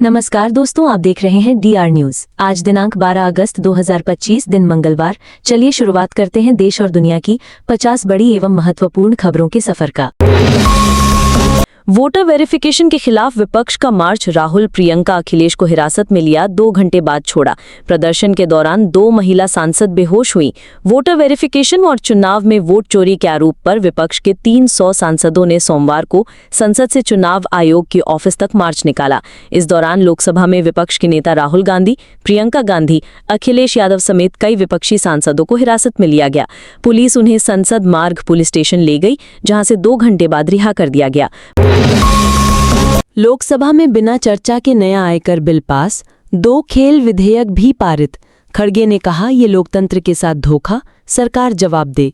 नमस्कार दोस्तों, आप देख रहे हैं डीआर न्यूज। आज दिनांक 12 अगस्त 2025 दिन मंगलवार। चलिए शुरुआत करते हैं देश और दुनिया की 50 बड़ी एवं महत्वपूर्ण खबरों के सफर का। वोटर वेरिफिकेशन के खिलाफ विपक्ष का मार्च। राहुल, प्रियंका, अखिलेश को हिरासत में लिया, 2 घंटे बाद छोड़ा। प्रदर्शन के दौरान 2 महिला सांसद बेहोश हुई। वोटर वेरिफिकेशन और चुनाव में वोट चोरी के आरोप पर विपक्ष के 300 सांसदों ने सोमवार को संसद से चुनाव आयोग के ऑफिस तक मार्च निकाला। इस दौरान लोकसभा में विपक्ष के नेता राहुल गांधी, प्रियंका गांधी, अखिलेश यादव समेत कई विपक्षी सांसदों को हिरासत में लिया गया। पुलिस उन्हें संसद मार्ग पुलिस स्टेशन ले गई, जहां से 2 घंटे बाद रिहा कर दिया गया। लोकसभा में बिना चर्चा के नया आयकर बिल पास, 2 खेल विधेयक भी पारित। खड़गे ने कहा, ये लोकतंत्र के साथ धोखा, सरकार जवाब दे।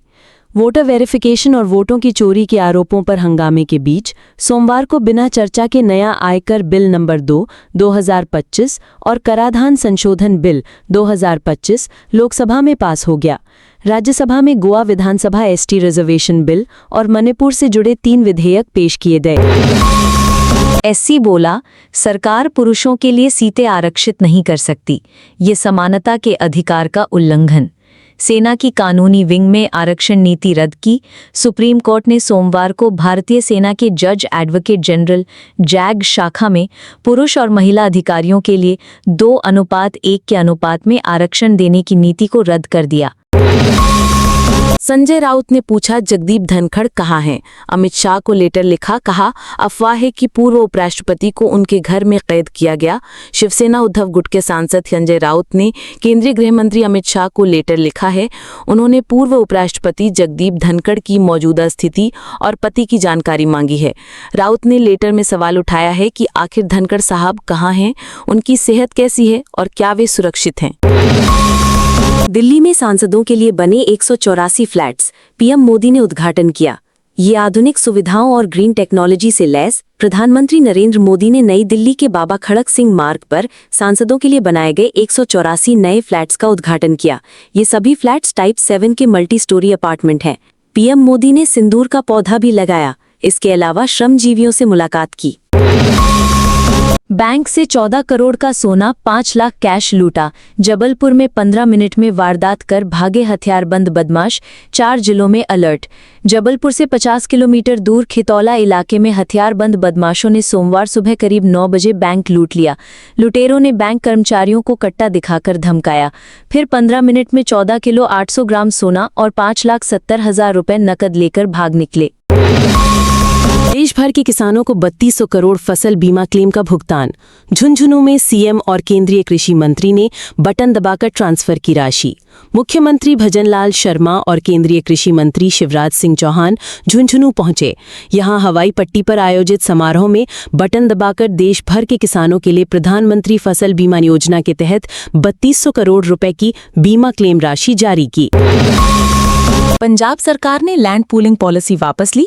वोटर वेरिफिकेशन और वोटों की चोरी के आरोपों पर हंगामे के बीच सोमवार को बिना चर्चा के नया आयकर बिल नंबर 2, 2025 और कराधान संशोधन बिल 2025 लोकसभा में पास हो गया। राज्यसभा में गोवा विधानसभा एसटी रिजर्वेशन बिल और मणिपुर से जुड़े 3 विधेयक पेश किए गए। एससी बोला, सरकार पुरुषों के लिए सीटें आरक्षित नहीं कर सकती, ये समानता के अधिकार का उल्लंघन। सेना की कानूनी विंग में आरक्षण नीति रद्द की। सुप्रीम कोर्ट ने सोमवार को भारतीय सेना के जज एडवोकेट जनरल जैग शाखा में पुरुष और महिला अधिकारियों के लिए 2:1 के अनुपात में आरक्षण देने की नीति को रद्द कर दिया। संजय राउत ने पूछा, जगदीप धनखड़ कहाँ हैं? अमित शाह को लेटर लिखा, कहा अफवाह है कि पूर्व उपराष्ट्रपति को उनके घर में कैद किया गया। शिवसेना उद्धव गुट के सांसद संजय राउत ने केंद्रीय गृह मंत्री अमित शाह को लेटर लिखा है। उन्होंने पूर्व उपराष्ट्रपति जगदीप धनखड़ की मौजूदा स्थिति और पति की जानकारी मांगी है। राउत ने लेटर में सवाल उठाया है कि आखिर धनखड़ साहब कहाँ हैं, उनकी सेहत कैसी है और क्या वे सुरक्षित हैं। दिल्ली में सांसदों के लिए बने 184 फ्लैट्स पीएम मोदी ने उद्घाटन किया। ये आधुनिक सुविधाओं और ग्रीन टेक्नोलॉजी से लैस प्रधानमंत्री नरेंद्र मोदी ने नई दिल्ली के बाबा खड़क सिंह मार्ग पर सांसदों के लिए बनाए गए 184 नए फ्लैट्स का उद्घाटन किया। ये सभी फ्लैट्स टाइप 7 के मल्टी स्टोरी अपार्टमेंट हैं। पीएम मोदी ने सिंदूर का पौधा भी लगाया। इसके अलावा श्रमजीवियों से मुलाकात की। बैंक से 14 करोड़ का सोना, 5 लाख कैश लूटा। जबलपुर में 15 मिनट में वारदात कर भागे हथियारबंद बदमाश, 4 जिलों में अलर्ट। जबलपुर से 50 किलोमीटर दूर खितौला इलाके में हथियारबंद बदमाशों ने सोमवार सुबह करीब 9 बजे बैंक लूट लिया। लुटेरों ने बैंक कर्मचारियों को कट्टा दिखाकर धमकाया, फिर 15 मिनट में 14 किलो 800 ग्राम सोना और 5,70,000 रुपए नकद लेकर भाग निकले। देश भर के किसानों को 3200 करोड़ फसल बीमा क्लेम का भुगतान। झुंझुनू में सीएम और केंद्रीय कृषि मंत्री ने बटन दबाकर ट्रांसफर की राशि। मुख्यमंत्री भजनलाल शर्मा और केंद्रीय कृषि मंत्री शिवराज सिंह चौहान झुंझुनू पहुंचे। यहां हवाई पट्टी पर आयोजित समारोह में बटन दबाकर देश भर के किसानों के लिए प्रधानमंत्री फसल बीमा योजना के तहत 3200 करोड़ रुपए की बीमा क्लेम राशि जारी की। पंजाब सरकार ने लैंड पूलिंग पॉलिसी वापस ली।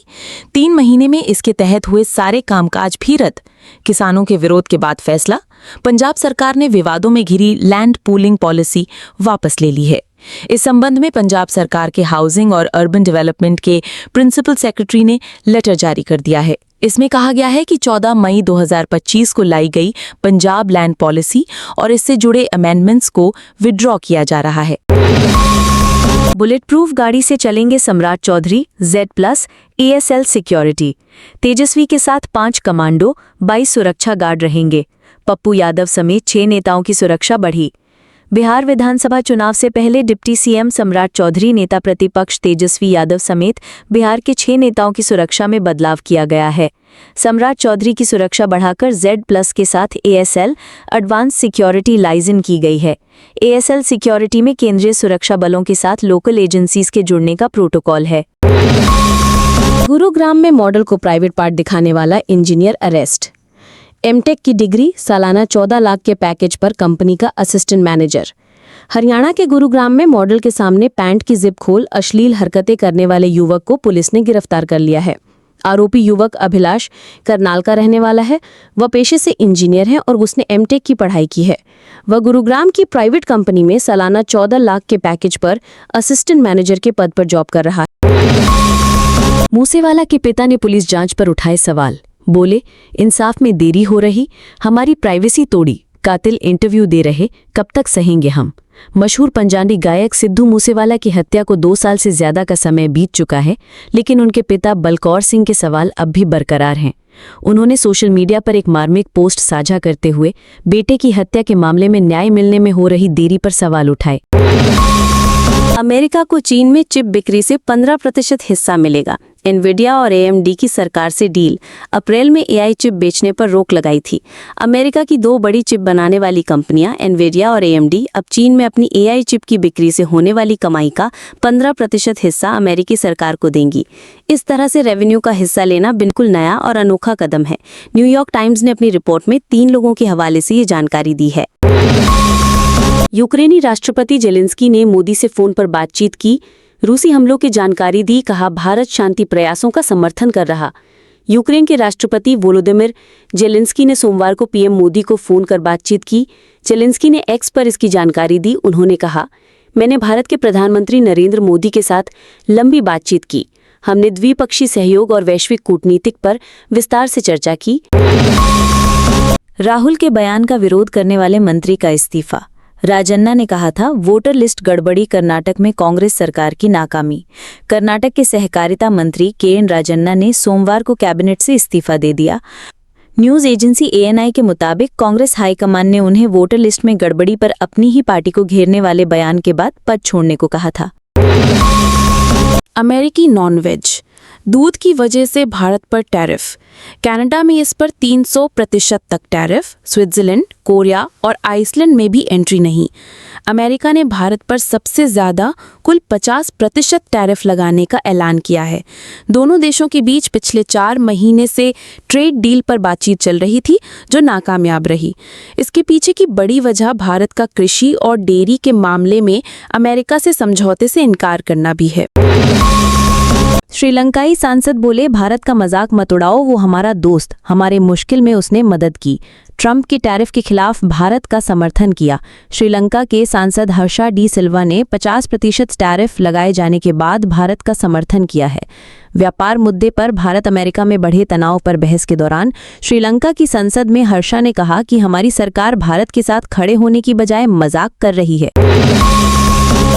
3 महीने में इसके तहत हुए सारे कामकाज भी रद्द। किसानों के विरोध के बाद फैसला। पंजाब सरकार ने विवादों में घिरी लैंड पूलिंग पॉलिसी वापस ले ली है। इस संबंध में पंजाब सरकार के हाउसिंग और अर्बन डेवलपमेंट के प्रिंसिपल सेक्रेटरी ने लेटर जारी कर दिया है। इसमें कहा गया है कि 14 मई 2025 को लाई गई पंजाब लैंड पॉलिसी और इससे जुड़े अमेंडमेंट्स को विड्रॉ किया जा रहा है। बुलेट प्रूफ गाड़ी से चलेंगे सम्राट चौधरी, Z+ ASL सिक्योरिटी। तेजस्वी के साथ 5 कमांडो, 22 सुरक्षा गार्ड रहेंगे। पप्पू यादव समेत 6 नेताओं की सुरक्षा बढ़ी। बिहार विधानसभा चुनाव से पहले डिप्टी सीएम सम्राट चौधरी, नेता प्रतिपक्ष तेजस्वी यादव समेत बिहार के 6 नेताओं की सुरक्षा में बदलाव किया गया है। सम्राट चौधरी की सुरक्षा बढ़ाकर Z+ के साथ ASL एडवांस सिक्योरिटी लाइजन की गई है। ASL सिक्योरिटी में केंद्रीय सुरक्षा बलों के साथ लोकल एजेंसीज के जुड़ने का प्रोटोकॉल है। गुरुग्राम में मॉडल को प्राइवेट पार्ट दिखाने वाला इंजीनियर अरेस्ट। एमटेक की डिग्री, सालाना 14 लाख के पैकेज पर कंपनी का असिस्टेंट मैनेजर। हरियाणा के गुरुग्राम में मॉडल के सामने पैंट की जिप खोल अश्लील हरकतें करने वाले युवक को पुलिस ने गिरफ्तार कर लिया है। आरोपी युवक अभिलाष करनाल का रहने वाला है। वह पेशे से इंजीनियर है और उसने एमटेक की पढ़ाई की है। वह गुरुग्राम की प्राइवेट कंपनी में सालाना 14 लाख के पैकेज पर असिस्टेंट मैनेजर के पद पर जॉब कर रहा है। मूसेवाला के पिता ने पुलिस जांच पर उठाए सवाल। बोले, इंसाफ में देरी हो रही, हमारी प्राइवेसी तोड़ी, कातिल इंटरव्यू दे रहे, कब तक सहेंगे हम। मशहूर पंजाबी गायक सिद्धू मूसेवाला की हत्या को 2 साल से ज्यादा का समय बीत चुका है, लेकिन उनके पिता बलकौर सिंह के सवाल अब भी बरकरार हैं। उन्होंने सोशल मीडिया पर एक मार्मिक पोस्ट साझा करते हुए बेटे की हत्या के मामले में न्याय मिलने में हो रही देरी पर सवाल उठाए। अमेरिका को चीन में चिप बिक्री से 15% हिस्सा मिलेगा। एनवीडिया और एएमडी की सरकार से डील। अप्रैल में एआई चिप बेचने पर रोक लगाई थी। अमेरिका की 2 बड़ी चिप बनाने वाली कंपनियां एनवीडिया और एएमडी अब चीन में अपनी एआई चिप की बिक्री से होने वाली कमाई का 15% हिस्सा अमेरिकी सरकार को देंगी। इस तरह से रेवेन्यू का हिस्सा लेना बिल्कुल नया और अनोखा कदम है। न्यूयॉर्क टाइम्स ने अपनी रिपोर्ट में 3 लोगों के हवाले से ये जानकारी दी है। यूक्रेनी राष्ट्रपति जेलेंस्की ने मोदी से फोन पर बातचीत की, रूसी हमलों की जानकारी दी, कहा भारत शांति प्रयासों का समर्थन कर रहा। यूक्रेन के राष्ट्रपति वोलोदिमिर जेलेंस्की ने सोमवार को पीएम मोदी को फोन कर बातचीत की। जेलेंस्की ने एक्स पर इसकी जानकारी दी। उन्होंने कहा, मैंने भारत के प्रधानमंत्री नरेंद्र मोदी के साथ लंबी बातचीत की। हमने द्विपक्षीय सहयोग और वैश्विक कूटनीतिक पर विस्तार से चर्चा की। राहुल के बयान का विरोध करने वाले मंत्री का इस्तीफा। राजन्ना ने कहा था, वोटर लिस्ट गड़बड़ी कर्नाटक में कांग्रेस सरकार की नाकामी। कर्नाटक के सहकारिता मंत्री केएन राजन्ना ने सोमवार को कैबिनेट से इस्तीफा दे दिया। न्यूज एजेंसी एएनआई के मुताबिक कांग्रेस हाईकमान ने उन्हें वोटर लिस्ट में गड़बड़ी पर अपनी ही पार्टी को घेरने वाले बयान के बाद पद छोड़ने को कहा था। अमेरिकी नॉनवेज दूध की वजह से भारत पर टैरिफ। कनाडा में इस पर 300% तक टैरिफ। स्विट्जरलैंड, कोरिया और आइसलैंड में भी एंट्री नहीं। अमेरिका ने भारत पर सबसे ज़्यादा कुल 50% टैरिफ लगाने का ऐलान किया है। दोनों देशों के बीच पिछले 4 महीने से ट्रेड डील पर बातचीत चल रही थी, जो नाकामयाब रही। इसके पीछे की बड़ी वजह भारत का कृषि और डेयरी के मामले में अमेरिका से समझौते से इनकार करना भी है। श्रीलंकाई सांसद बोले, भारत का मजाक मत उड़ाओ, वो हमारा दोस्त, हमारे मुश्किल में उसने मदद की। ट्रंप की टैरिफ के खिलाफ भारत का समर्थन किया। श्रीलंका के सांसद हर्षा डी सिल्वा ने 50% टैरिफ लगाए जाने के बाद भारत का समर्थन किया है। व्यापार मुद्दे पर भारत अमेरिका में बढ़े तनाव पर बहस के दौरान श्रीलंका की संसद में हर्षा ने कहा कि हमारी सरकार भारत के साथ खड़े होने की बजाय मजाक कर रही है।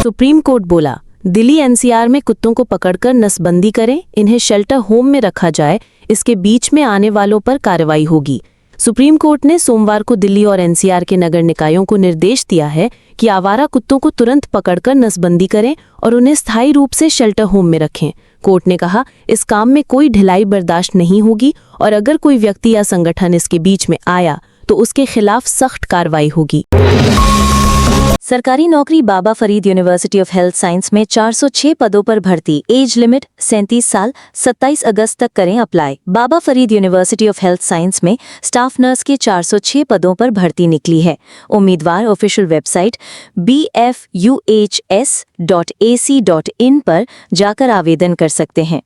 सुप्रीम कोर्ट बोला, दिल्ली एनसीआर में कुत्तों को पकड़कर नसबंदी करें, इन्हें शेल्टर होम में रखा जाए, इसके बीच में आने वालों पर कार्रवाई होगी। सुप्रीम कोर्ट ने सोमवार को दिल्ली और एनसीआर के नगर निकायों को निर्देश दिया है कि आवारा कुत्तों को तुरंत पकड़कर नसबंदी करें और उन्हें स्थायी रूप से शेल्टर होम में रखें। कोर्ट ने कहा, इस काम में कोई ढिलाई बर्दाश्त नहीं होगी और अगर कोई व्यक्ति या संगठन इसके बीच में आया तो उसके खिलाफ सख्त कार्रवाई होगी। सरकारी नौकरी। Baba Farid university of health science में 406 पदों पर भर्ती। एज लिमिट 37 साल। 27 अगस्त तक करें apply. Baba Farid university of health science में स्टाफ नर्स के 406 पदों पर भर्ती निकली है। उम्मीदवार ऑफिशियल वेबसाइट bfuhs.ac.in पर जाकर आवेदन कर सकते हैं।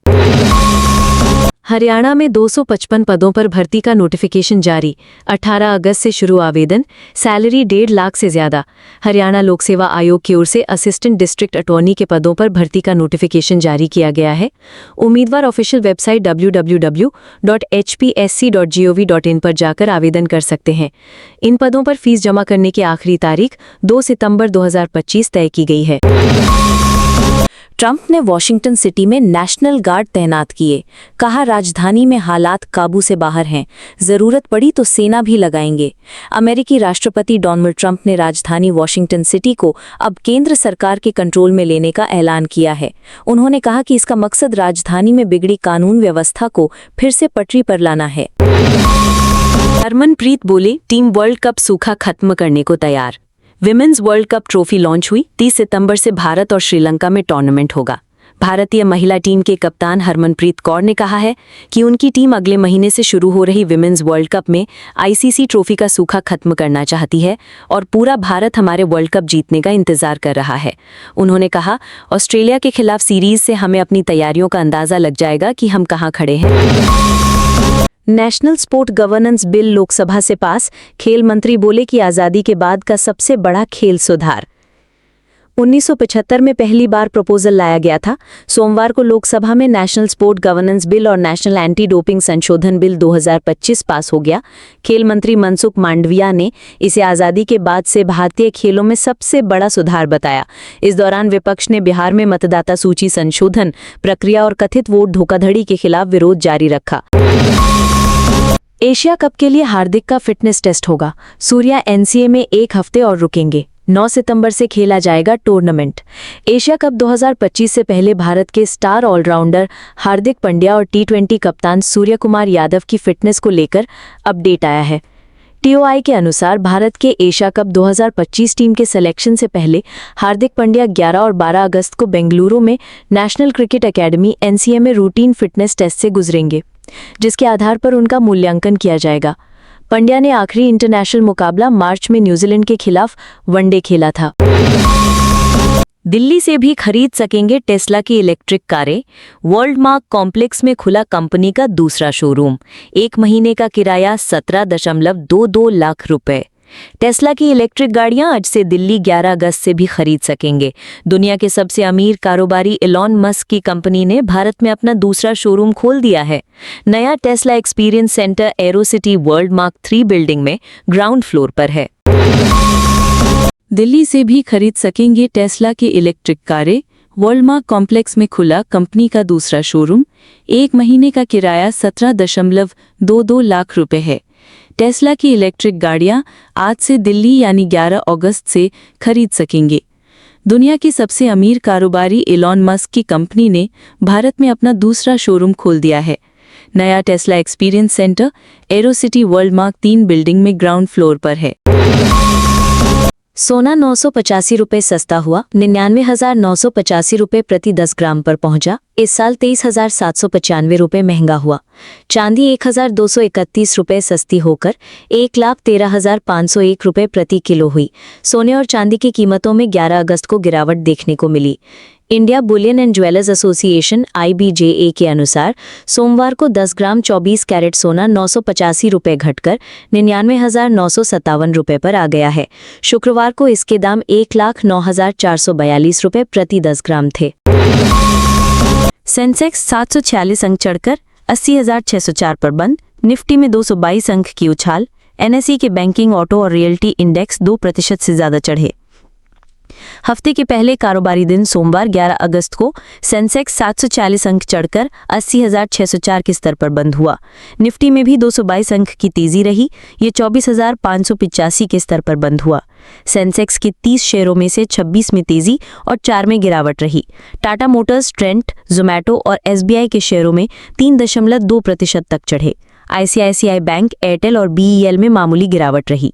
हरियाणा में 255 पदों पर भर्ती का नोटिफिकेशन जारी। 18 अगस्त से शुरू आवेदन। सैलरी 1.5 लाख से ज्यादा। हरियाणा लोक सेवा आयोग की ओर से असिस्टेंट डिस्ट्रिक्ट अटॉर्नी के पदों पर भर्ती का नोटिफिकेशन जारी किया गया है। उम्मीदवार ऑफिशियल वेबसाइट www.hpsc.gov.in पर जाकर आवेदन कर सकते हैं। इन पदों पर फीस जमा करने की आखिरी तारीख 2 सितंबर 2025 तय की गई है। ट्रंप ने वॉशिंगटन सिटी में नेशनल गार्ड तैनात किए। कहा, राजधानी में हालात काबू से बाहर हैं, जरूरत पड़ी तो सेना भी लगाएंगे। अमेरिकी राष्ट्रपति डोनाल्ड ट्रंप ने राजधानी वॉशिंगटन सिटी को अब केंद्र सरकार के कंट्रोल में लेने का ऐलान किया है। उन्होंने कहा कि इसका मकसद राजधानी में बिगड़ी कानून व्यवस्था को फिर से पटरी पर लाना है। हरमनप्रीत बोले, टीम वर्ल्ड कप सूखा खत्म करने को तैयार। Women's world cup trophy launch हुई। 30 सितंबर से भारत और श्रीलंका में टूर्नामेंट होगा। भारतीय महिला टीम के कप्तान हरमनप्रीत कौर ने कहा है कि उनकी टीम अगले महीने से शुरू हो रही विमेंस वर्ल्ड कप में आईसीसी ट्रॉफी का सूखा खत्म करना चाहती है और पूरा भारत हमारे वर्ल्ड कप जीतने का इंतजार कर रहा है। उन्होंने कहा, ऑस्ट्रेलिया के खिलाफ सीरीज से हमें अपनी तैयारियों का अंदाजा लग जाएगा कि हम कहाँ खड़े हैं। National sport governance bill Lok Sabha से पास। खेल मंत्री बोले कि आज़ादी के बाद का सबसे बड़ा खेल सुधार। 1975 में पहली बार प्रपोजल लाया गया था। सोमवार को लोकसभा में नेशनल स्पोर्ट गवर्नेंस बिल और नेशनल एंटी डोपिंग संशोधन बिल 2025 पास हो गया। खेल मंत्री मनसुख मांडविया ने इसे आज़ादी के बाद से भारतीय खेलों में सबसे बड़ा सुधार बताया। इस दौरान विपक्ष ने बिहार में मतदाता सूची संशोधन प्रक्रिया और कथित वोट धोखाधड़ी के खिलाफ विरोध जारी रखा। एशिया कप के लिए हार्दिक का फिटनेस टेस्ट होगा। सूर्या एनसीए में 1 हफ्ते और रुकेंगे। 9 सितंबर से खेला जाएगा टूर्नामेंट। एशिया कप 2025 से पहले भारत के स्टार ऑलराउंडर हार्दिक पांड्या और टी20 कप्तान सूर्य कुमार यादव की फिटनेस को लेकर अपडेट आया है। टीओआई के अनुसार भारत के एशिया कप 2025 टीम के सिलेक्शन से पहले हार्दिक पांड्या 11 और 12 अगस्त को बेंगलुरु में नेशनल क्रिकेट एकेडमी एनसीए में रूटीन फिटनेस टेस्ट से गुजरेंगे, जिसके आधार पर उनका मूल्यांकन किया जाएगा। पांड्या ने आखिरी इंटरनेशनल मुकाबला मार्च में न्यूजीलैंड के खिलाफ वनडे खेला था। दिल्ली से भी खरीद सकेंगे टेस्ला की इलेक्ट्रिक कारें। वर्ल्ड मार्क कॉम्प्लेक्स में खुला कंपनी का दूसरा शोरूम। 1 महीने का किराया 17.22 लाख रुपए। टेस्ला की इलेक्ट्रिक गाड़ियां आज से दिल्ली 11 अगस्त से भी खरीद सकेंगे। दुनिया के सबसे अमीर कारोबारी एलॉन मस्क की कंपनी ने भारत में अपना दूसरा शोरूम खोल दिया है। नया Tesla experience centre Aerocity world mark 3 building में ग्राउंड फ्लोर पर है। दिल्ली से भी खरीद सकेंगे टेस्ला की इलेक्ट्रिक कारें। वर्ल्ड मार्क कॉम्प्लेक्स में खुला कंपनी का दूसरा शोरूम। 1 महीने का किराया 17.22 लाख रुपए है। टेस्ला की इलेक्ट्रिक गाड़ियां आज से दिल्ली यानी 11 अगस्त से खरीद सकेंगे। दुनिया की सबसे अमीर कारोबारी एलॉन मस्क की कंपनी ने भारत में अपना दूसरा शोरूम खोल दिया है। नया Tesla experience centre Aerocity world mark 3 building में ग्राउंड फ्लोर पर है। सोना 985 रुपये सस्ता हुआ। 99,985 रुपये प्रति 10 ग्राम पर पहुंचा। इस साल 23,795 रुपये महंगा हुआ। चांदी 1,231 रुपये सस्ती होकर 1,13,501 रुपये प्रति किलो हुई। सोने और चांदी की कीमतों में 11 अगस्त को गिरावट देखने को मिली। India bullion and jewellers association IBJA के अनुसार सोमवार को 10 ग्राम 24 कैरेट सोना 985 रुपये घटकर 99,957 रुपये पर आ गया है। शुक्रवार को इसके दाम 1,09,442 रुपये प्रति 10 ग्राम थे। सेंसेक्स 746 अंक चढ़कर 80,604 पर बंद। निफ्टी में 222 अंक की उछाल। NSE के बैंकिंग, ऑटो और रियल्टी इंडेक्स 2% से ज्यादा चढ़े। हफ्ते के पहले कारोबारी दिन सोमवार 11 अगस्त को सेंसेक्स 740 अंक चढ़कर 80,604 के स्तर पर बंद हुआ। निफ्टी में भी 222 अंक की तेजी रही। ये 24,585 के स्तर पर बंद हुआ। सेंसेक्स के 30 शेयरों में से 26 में तेजी और 4 में गिरावट रही। टाटा मोटर्स, ट्रेंट, जोमैटो और SBI के शेयरों में 3.2% तक चढ़े। ICICI बैंक, एयरटेल और BEL में मामूली गिरावट रही।